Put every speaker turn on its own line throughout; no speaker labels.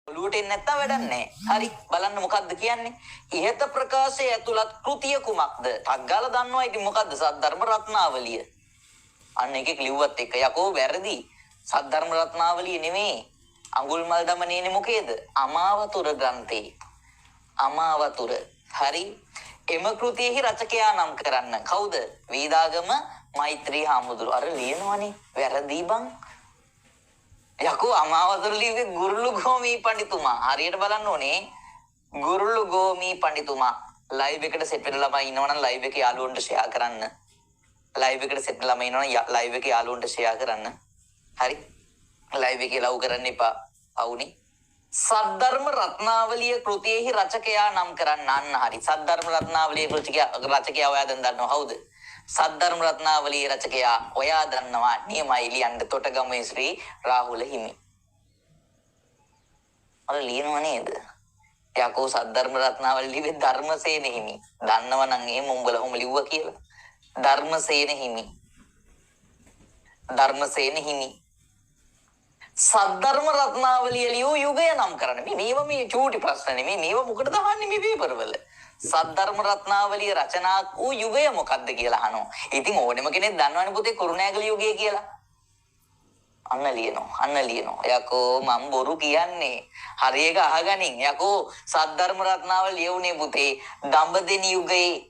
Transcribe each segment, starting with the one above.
ඔලුවට එන්නේ නැත්තම් වැඩක් නැහැ. හරි බලන්න මොකද්ද කියන්නේ? ඉහත ප්‍රකාශයේ ඇතුළත් කෘතිය කුමක්ද? ටක් ගාලා දන්නවා ඉතින් මොකද්ද? සද්ධර්ම රත්නාවලිය. අන්න එකෙක් ලිව්වත් එක යකෝ වැරදි. සද්ධර්ම රත්නාවලිය නෙමෙයි. අඟුල්මල් දමනේනේ මොකේද? අමාවතුර ග්‍රන්ථේ. අමාවතුර. හරි. එම කෘතියෙහි රචකයා නම් කරන්න. කවුද? වේදාගම මෛත්‍රී හාමුදුරුවෝ. අර ලියනවනේ. වැරදි බං. යකෝ අමාවතුර ලිව්වේ ගුරුළු ගෝමී පඬිතුමා. හරියට බලන්න ඕනේ. ගුරුළු ගෝමී පඬිතුමා. ලයිව් එකට සෙට් වෙන ළමයි ඉන්නවනම් ලයිව් එකේ යාළුවන්ට ෂෙයා කරන්න. ලයිව් එකට සෙට් ළමයි ඉන්නවනම් ලයිව් එකේ යාළුවන්ට ෂෙයා කරන්න. හරි. ලයිව් එකේ ලව් කරන්න එපා. අවුනේ. සද්ධර්ම රත්නාවලිය කෘතියෙහි රචකයා නම් කරන්න. අන්න හරි. සද්ධර්ම රත්නාවලිය රචකයා ඔයා දැන් දන්නවා කවුද? සද්ධර්ම රත්නාවලිය රචකයා ඔයා දන්නවා. නියමයි ලියන්න තොටගමේ ශ්‍රී රාහුල හිමි. අර ලියනව නේද? යකෝ සද්ධර්ම රත්නාවලිය ලිව්වේ ධර්මසේන හිමි. දන්නවනම් එහෙම උඹලම ලිව්වා කියලා. ධර්මසේන හිමි. ධර්මසේන හිමි. සද්ධර්ම රත්නාවලිය ලියූ යුගය නම් කරන්න. මේ චූටි ප්‍රශ්න නෙමෙයි. මේව මොකටද අහන්නේ මේ පේපර් වල? සද්ධර්ම රත්නාවලිය රචනා වූ යුගය මොකක්ද කියලා අහනවා. ඉතින් ඕනෙම කෙනෙක් දන්නවනේ පුතේ කුරුණෑගල යුගය කියලා. අන්න ලියනවා. යකෝ මම බොරු කියන්නේ. හරි එක අහගනින්. යකෝ සද්ධර්ම රත්නාවලිය ලියුනේ පුතේ දඹදෙනි යුගයේ.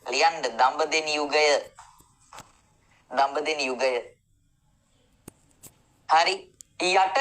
ලියන්න දඹදෙනි යුගය. හරි. යට